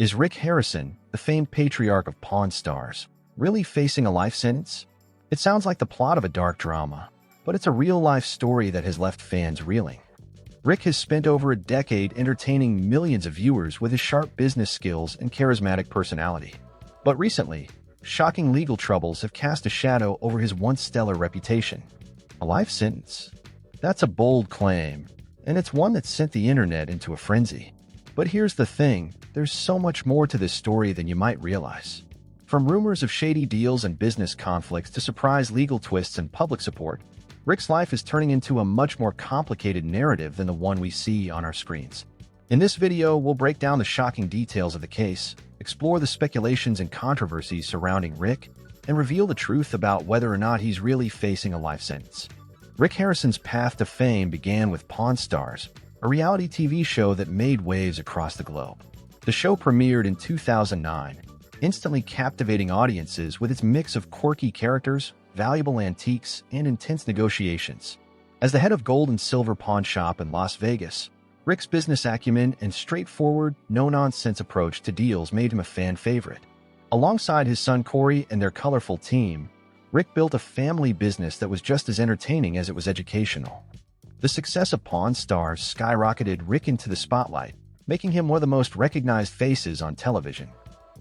Is Rick Harrison, the famed patriarch of Pawn Stars, really facing a life sentence? It sounds like the plot of a dark drama, but it's a real-life story that has left fans reeling. Rick has spent over a decade entertaining millions of viewers with his sharp business skills and charismatic personality. But recently, shocking legal troubles have cast a shadow over his once stellar reputation. A life sentence? That's a bold claim, and it's one that sent the internet into a frenzy. But here's the thing, there's so much more to this story than you might realize. From rumors of shady deals and business conflicts to surprise legal twists and public support, Rick's life is turning into a much more complicated narrative than the one we see on our screens. In this video, we'll break down the shocking details of the case, explore the speculations and controversies surrounding Rick, and reveal the truth about whether or not he's really facing a life sentence. Rick Harrison's path to fame began with Pawn Stars, a reality TV show that made waves across the globe. The show premiered in 2009, instantly captivating audiences with its mix of quirky characters, valuable antiques, and intense negotiations. As the head of Gold and Silver Pawn Shop in Las Vegas, Rick's business acumen and straightforward, no-nonsense approach to deals made him a fan favorite. Alongside his son Corey and their colorful team, Rick built a family business that was just as entertaining as it was educational. The success of Pawn Stars skyrocketed Rick into the spotlight, making him one of the most recognized faces on television.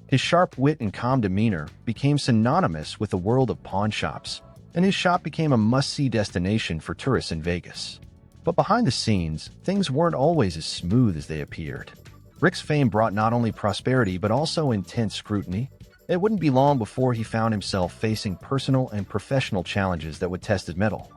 His sharp wit and calm demeanor became synonymous with the world of pawn shops, and his shop became a must-see destination for tourists in Vegas. But behind the scenes, things weren't always as smooth as they appeared. Rick's fame brought not only prosperity but also intense scrutiny. It wouldn't be long before he found himself facing personal and professional challenges that would test his mettle.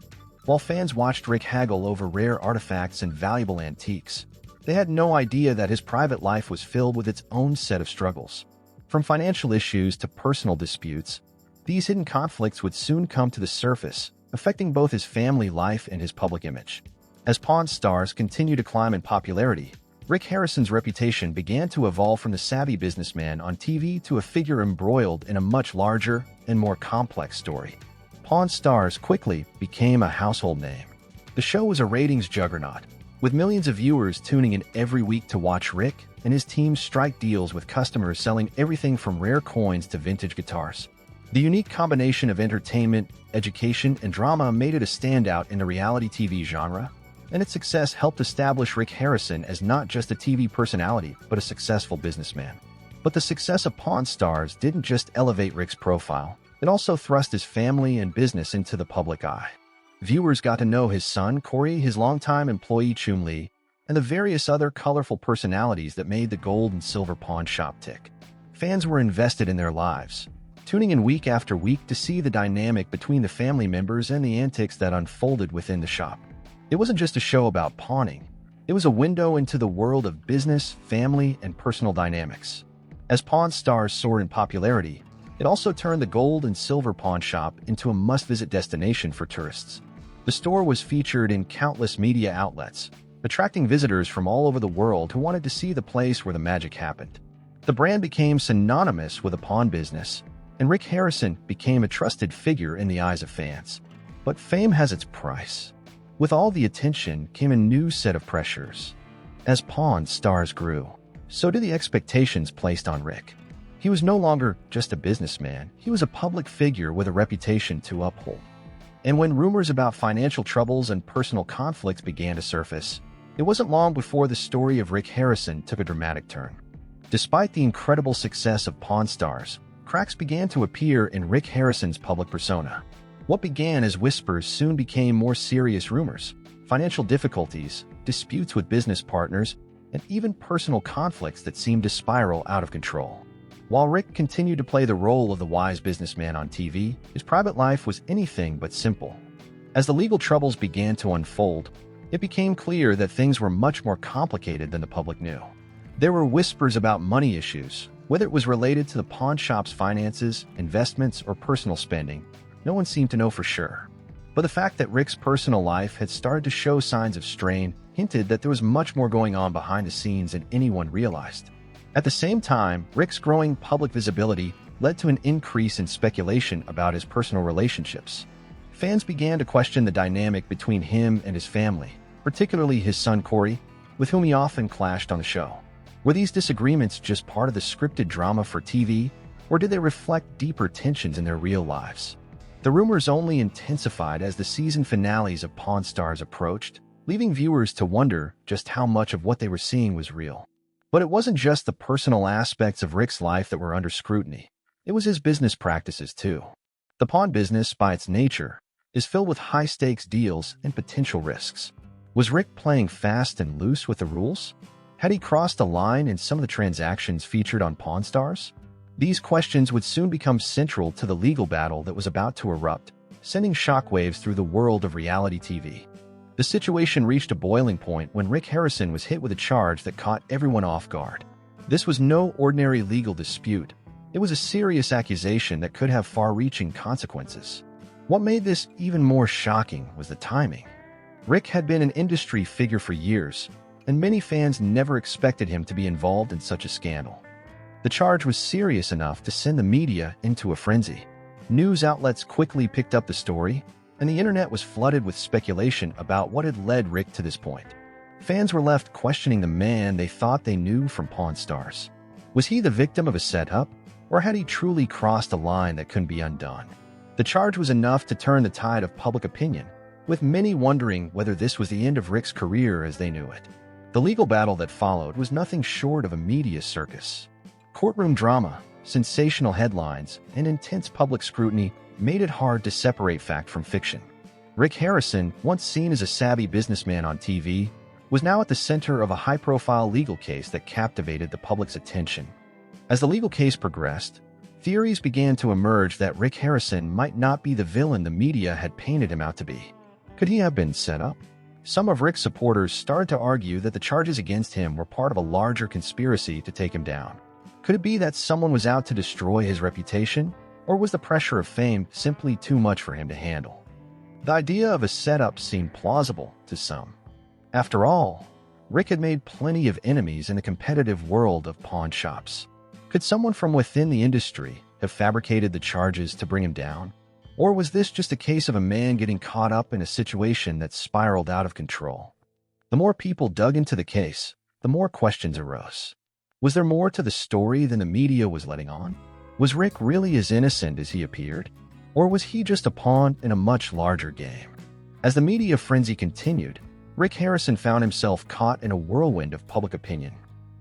While fans watched Rick haggle over rare artifacts and valuable antiques, they had no idea that his private life was filled with its own set of struggles. From financial issues to personal disputes, these hidden conflicts would soon come to the surface, affecting both his family life and his public image. As Pawn Stars continued to climb in popularity, Rick Harrison's reputation began to evolve from the savvy businessman on TV to a figure embroiled in a much larger and more complex story. Pawn Stars quickly became a household name. The show was a ratings juggernaut, with millions of viewers tuning in every week to watch Rick and his team strike deals with customers selling everything from rare coins to vintage guitars. The unique combination of entertainment, education, and drama made it a standout in the reality TV genre, and its success helped establish Rick Harrison as not just a TV personality, but a successful businessman. But the success of Pawn Stars didn't just elevate Rick's profile, it also thrust his family and business into the public eye. Viewers got to know his son, Corey, his longtime employee, Chum Lee, and the various other colorful personalities that made the Gold and Silver Pawn Shop tick. Fans were invested in their lives, tuning in week after week to see the dynamic between the family members and the antics that unfolded within the shop. It wasn't just a show about pawning. It was a window into the world of business, family, and personal dynamics. As Pawn Stars soared in popularity, it also turned the Gold and Silver Pawn Shop into a must-visit destination for tourists. The store was featured in countless media outlets, attracting visitors from all over the world who wanted to see the place where the magic happened. The brand became synonymous with the pawn business, and Rick Harrison became a trusted figure in the eyes of fans. But fame has its price. With all the attention came a new set of pressures. As Pawn Stars grew, so did the expectations placed on Rick. He was no longer just a businessman, he was a public figure with a reputation to uphold. And when rumors about financial troubles and personal conflicts began to surface, it wasn't long before the story of Rick Harrison took a dramatic turn. Despite the incredible success of Pawn Stars, cracks began to appear in Rick Harrison's public persona. What began as whispers soon became more serious rumors. Financial difficulties, disputes with business partners, and even personal conflicts that seemed to spiral out of control. While Rick continued to play the role of the wise businessman on TV, his private life was anything but simple. As the legal troubles began to unfold, it became clear that things were much more complicated than the public knew. There were whispers about money issues, whether it was related to the pawn shop's finances, investments, or personal spending. No one seemed to know for sure. But the fact that Rick's personal life had started to show signs of strain hinted that there was much more going on behind the scenes than anyone realized. At the same time, Rick's growing public visibility led to an increase in speculation about his personal relationships. Fans began to question the dynamic between him and his family, particularly his son Corey, with whom he often clashed on the show. Were these disagreements just part of the scripted drama for TV, or did they reflect deeper tensions in their real lives? The rumors only intensified as the season finales of Pawn Stars approached, leaving viewers to wonder just how much of what they were seeing was real. But it wasn't just the personal aspects of Rick's life that were under scrutiny. It was his business practices, too. The pawn business, by its nature, is filled with high-stakes deals and potential risks. Was Rick playing fast and loose with the rules? Had he crossed a line in some of the transactions featured on Pawn Stars? These questions would soon become central to the legal battle that was about to erupt, sending shockwaves through the world of reality TV. The situation reached a boiling point when Rick Harrison was hit with a charge that caught everyone off guard. This was no ordinary legal dispute. It was a serious accusation that could have far-reaching consequences. What made this even more shocking was the timing. Rick had been an industry figure for years, and many fans never expected him to be involved in such a scandal. The charge was serious enough to send the media into a frenzy. News outlets quickly picked up the story, and the internet was flooded with speculation about what had led Rick to this point. Fans were left questioning the man they thought they knew from Pawn Stars. Was he the victim of a setup, or had he truly crossed a line that couldn't be undone? The charge was enough to turn the tide of public opinion, with many wondering whether this was the end of Rick's career as they knew it. The legal battle that followed was nothing short of a media circus. Courtroom drama, sensational headlines, and intense public scrutiny made it hard to separate fact from fiction. Rick Harrison, once seen as a savvy businessman on TV, was now at the center of a high-profile legal case that captivated the public's attention. As the legal case progressed, theories began to emerge that Rick Harrison might not be the villain the media had painted him out to be. Could he have been set up? Some of Rick's supporters started to argue that the charges against him were part of a larger conspiracy to take him down. Could it be that someone was out to destroy his reputation? Or was the pressure of fame simply too much for him to handle? The idea of a setup seemed plausible to some. After all, Rick had made plenty of enemies in the competitive world of pawn shops. Could someone from within the industry have fabricated the charges to bring him down? Or was this just a case of a man getting caught up in a situation that spiraled out of control? The more people dug into the case, the more questions arose. Was there more to the story than the media was letting on? Was Rick really as innocent as he appeared? Or was he just a pawn in a much larger game? As the media frenzy continued, Rick Harrison found himself caught in a whirlwind of public opinion.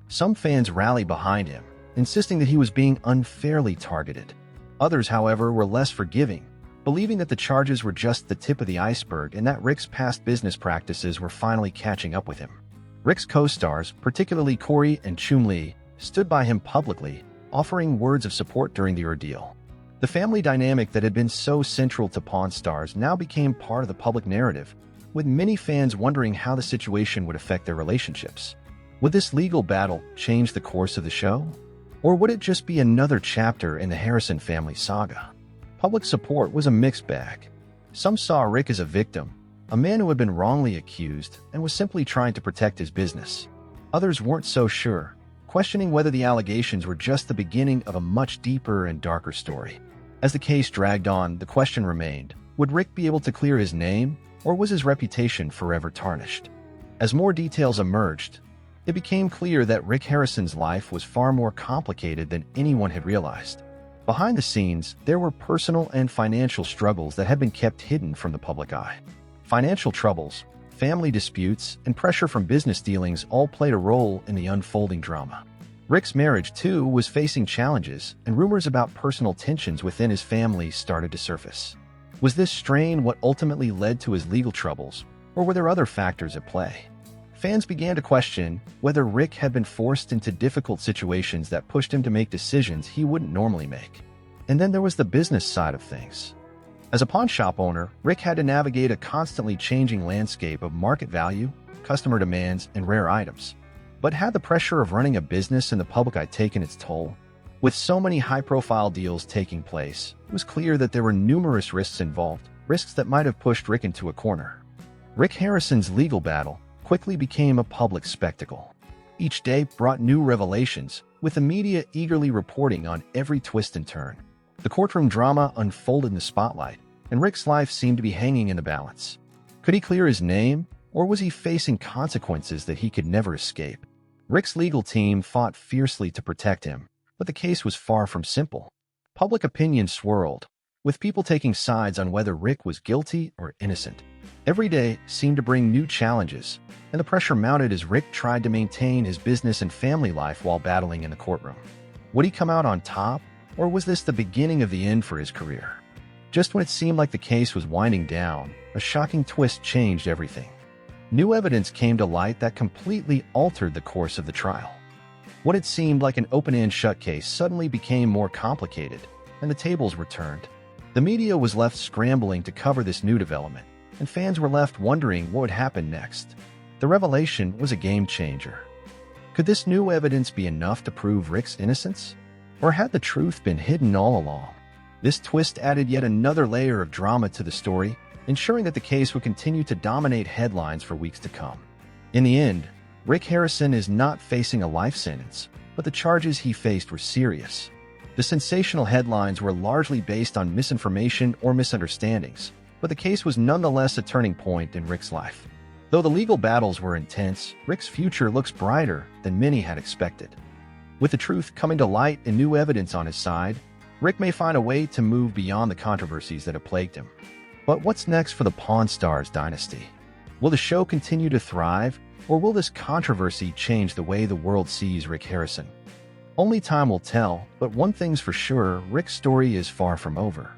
Some fans rallied behind him, insisting that he was being unfairly targeted. Others, however, were less forgiving, believing that the charges were just the tip of the iceberg and that Rick's past business practices were finally catching up with him. Rick's co-stars, particularly Corey and Chum Lee, stood by him publicly, offering words of support during the ordeal. The family dynamic that had been so central to Pawn Stars now became part of the public narrative, with many fans wondering how the situation would affect their relationships. Would this legal battle change the course of the show? Or would it just be another chapter in the Harrison family saga? Public support was a mixed bag. Some saw Rick as a victim, a man who had been wrongly accused and was simply trying to protect his business. Others weren't so sure, questioning whether the allegations were just the beginning of a much deeper and darker story. As the case dragged on, the question remained, would Rick be able to clear his name, or was his reputation forever tarnished? As more details emerged, it became clear that Rick Harrison's life was far more complicated than anyone had realized. Behind the scenes, there were personal and financial struggles that had been kept hidden from the public eye. Financial troubles, family disputes, and pressure from business dealings all played a role in the unfolding drama. Rick's marriage, too, was facing challenges, and rumors about personal tensions within his family started to surface. Was this strain what ultimately led to his legal troubles, or were there other factors at play? Fans began to question whether Rick had been forced into difficult situations that pushed him to make decisions he wouldn't normally make. And then there was the business side of things. As a pawn shop owner, Rick had to navigate a constantly changing landscape of market value, customer demands, and rare items. But had the pressure of running a business in the public eye taken its toll? With so many high-profile deals taking place, it was clear that there were numerous risks involved, risks that might have pushed Rick into a corner. Rick Harrison's legal battle quickly became a public spectacle. Each day brought new revelations, with the media eagerly reporting on every twist and turn. The courtroom drama unfolded in the spotlight, and Rick's life seemed to be hanging in the balance. Could he clear his name, or was he facing consequences that he could never escape? Rick's legal team fought fiercely to protect him, but the case was far from simple. Public opinion swirled, with people taking sides on whether Rick was guilty or innocent. Every day seemed to bring new challenges, and the pressure mounted as Rick tried to maintain his business and family life while battling in the courtroom. Would he come out on top, or was this the beginning of the end for his career? Just when it seemed like the case was winding down, a shocking twist changed everything. New evidence came to light that completely altered the course of the trial. What had seemed like an open-and shut case suddenly became more complicated, and the tables were turned. The media was left scrambling to cover this new development, and fans were left wondering what would happen next. The revelation was a game-changer. Could this new evidence be enough to prove Rick's innocence? Or had the truth been hidden all along? This twist added yet another layer of drama to the story, ensuring that the case would continue to dominate headlines for weeks to come. In the end, Rick Harrison is not facing a life sentence, but the charges he faced were serious. The sensational headlines were largely based on misinformation or misunderstandings, but the case was nonetheless a turning point in Rick's life. Though the legal battles were intense, Rick's future looks brighter than many had expected. With the truth coming to light and new evidence on his side, Rick may find a way to move beyond the controversies that have plagued him. But what's next for the Pawn Stars dynasty? Will the show continue to thrive, or will this controversy change the way the world sees Rick Harrison? Only time will tell, but one thing's for sure, Rick's story is far from over.